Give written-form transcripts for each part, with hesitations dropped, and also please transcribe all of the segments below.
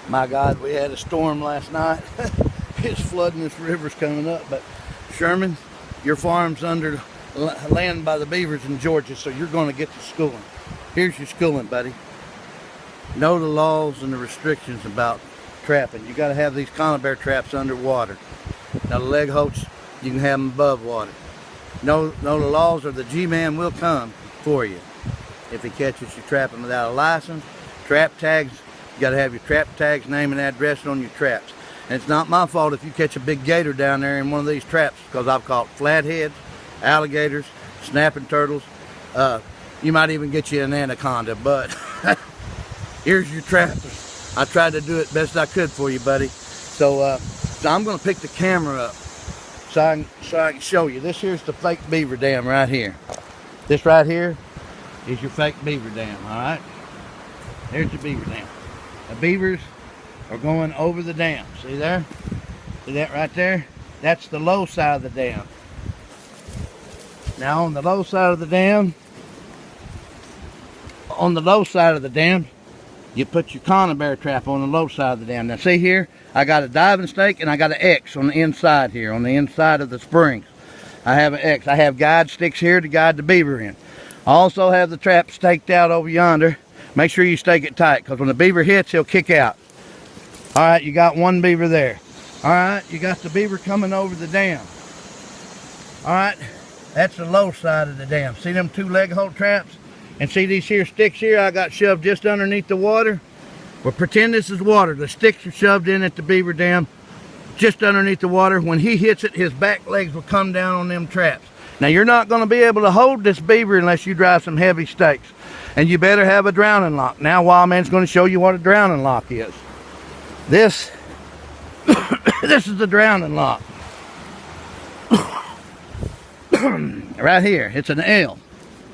My God, we had a storm last night. It's flooding, this river's coming up. But Sherman, your farm's under land by the beavers in Georgia, so you're going to get to schooling. Here's your schooling, buddy. Know the laws and the restrictions about trapping. You got to have these conibear traps underwater. Now the leg holts, you can have them above water. Know the laws, or the G-man will come for you if he catches you trapping without a license. Trap tags, you got to have your trap tags, name and address on your traps. And it's not my fault if you catch a big gator down there in one of these traps, because I've caught flatheads, alligators, snapping turtles. You might even get you an anaconda, but here's your trap. I tried to do it best I could for you, buddy. So I'm going to pick the camera up so I can show you. This here's the fake beaver dam right here. This right here is your fake beaver dam, all right? There's your beaver dam. The beavers are going over the dam. See there? See that right there? That's the low side of the dam. Now on the low side of the dam, you put your conibear trap on the low side of the dam. Now see here, I got a diving stake and I got an X on the inside here, on the inside of the springs. I have an X. I have guide sticks here to guide the beaver in. I also have the trap staked out over yonder. Make sure you stake it tight, because when the beaver hits, he'll kick out. All right, you got one beaver there. All right, you got the beaver coming over the dam. All right, that's the low side of the dam. See them two leg hold traps? And see these here sticks here I got shoved just underneath the water? Well, pretend this is water. The sticks are shoved in at the beaver dam just underneath the water. When he hits it, his back legs will come down on them traps. Now, you're not going to be able to hold this beaver unless you drive some heavy stakes. And you better have a drowning lock. Now, Wildman's going to show you what a drowning lock is. This, this is the drowning lock. Right here, it's an L.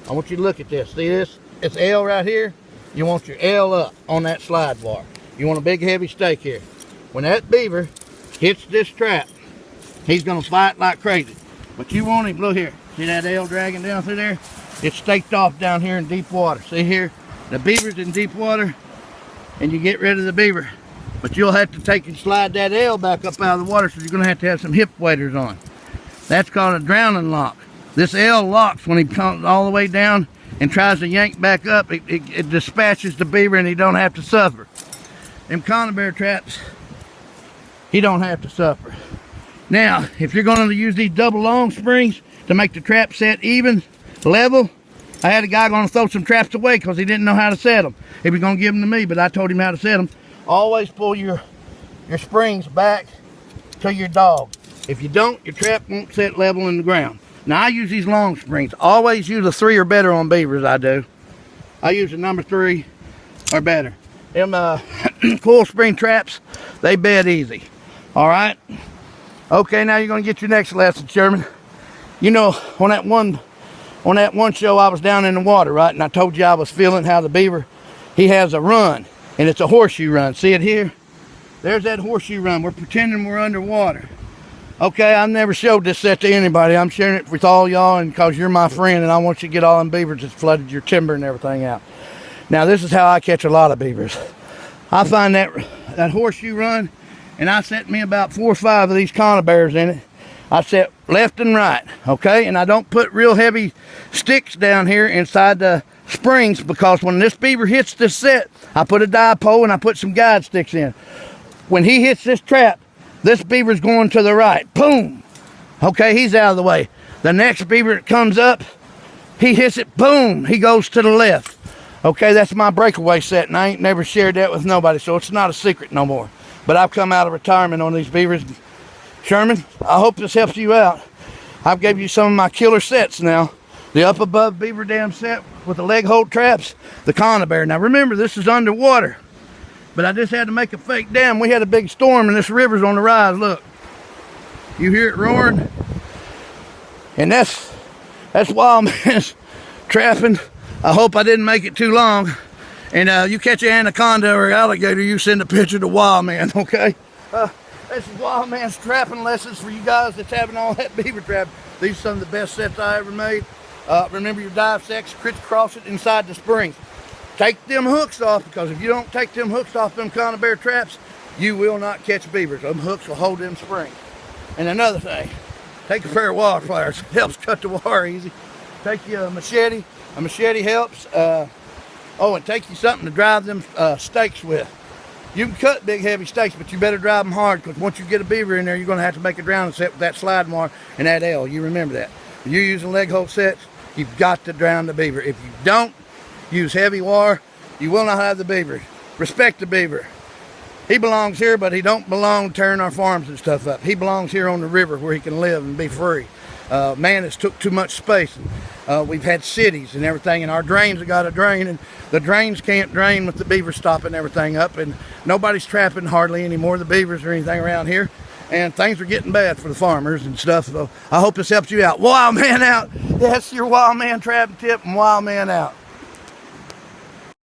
I want you to look at this. See this? It's L right here. You want your L up on that slide bar. You want a big heavy stake here. When that beaver hits this trap, he's going to fight like crazy. But you want him, look here. See that L dragging down through there? It's staked off down here in deep water. See here? The beaver's in deep water, and you get rid of the beaver. But you'll have to take and slide that L back up out of the water, so you're going to have some hip waders on. That's called a drowning lock. This L locks when he comes all the way down and tries to yank back up. It dispatches the beaver, and he don't have to suffer. Them conibear traps, he don't have to suffer. Now, if you're going to use these double long springs to make the trap set even, level, I had a guy going to throw some traps away because he didn't know how to set them. He was going to give them to me, but I told him how to set them. Always pull your springs back to your dog. If you don't, your trap won't set level in the ground. Now, I use these long springs. Always use a 3 or better on beavers, I do. I use a number 3 or better. Them coil spring traps, they bed easy. All right? Okay, now you're going to get your next lesson, Sherman. You know, on that one show, I was down in the water, right? And I told you I was feeling how the beaver, he has a run. And it's a horseshoe run. See it here? There's that horseshoe run. We're pretending we're underwater. Okay, I've never showed this set to anybody. I'm sharing it with all y'all, and because you're my friend, and I want you to get all them beavers that's flooded your timber and everything out. Now, this is how I catch a lot of beavers. I find that horseshoe run, and I set me about 4 or 5 of these conibears in it. I set left and right, okay? And I don't put real heavy sticks down here inside the springs, because when this beaver hits this set, I put a dipole and I put some guide sticks in. When he hits this trap, this beaver's going to the right. Boom. Okay, he's out of the way. The next beaver that comes up, he hits it. Boom. He goes to the left. Okay, that's my breakaway set, and I ain't never shared that with nobody, so it's not a secret no more. But I've come out of retirement on these beavers. Sherman, I hope this helps you out. I've gave you some of my killer sets now. The up above beaver dam set with the leg hold traps, the conibear. Now remember, this is underwater. But I just had to make a fake dam. We had a big storm and this river's on the rise. Look. You hear it roaring? And that's Wildman's trapping. I hope I didn't make it too long. And you catch an anaconda or alligator, you send a picture to Wildman, okay? This is Wildman's trapping lessons for you guys that's having all that beaver trap. These are some of the best sets I ever made. Remember your dive sets, crisscross it inside the springs. take them hooks off, because if you don't take them hooks off them conibear traps, you will not catch beavers. Them hooks will hold them springs. And another thing, take a pair of wire pliers. It helps cut the wire easy. Take you a machete. A machete helps. Oh, and take you something to drive them stakes with. You can cut big heavy stakes, but you better drive them hard, because once you get a beaver in there, you're going to have to make a drowning set with that sliding wire and that L. You remember that. If you're using leg hold sets, you've got to drown the beaver. If you don't use heavy wire, you will not have the beaver. Respect the beaver. He belongs here, but he don't belong tearing our farms and stuff up. He belongs here on the river where he can live and be free. Man, it's took too much space. We've had cities and everything, and our drains have got to drain, and the drains can't drain with the beaver stopping everything up, and nobody's trapping hardly anymore, the beavers or anything around here, and things are getting bad for the farmers and stuff. So I hope this helps you out. Wildman out. That's your Wildman trapping tip, and Wildman out.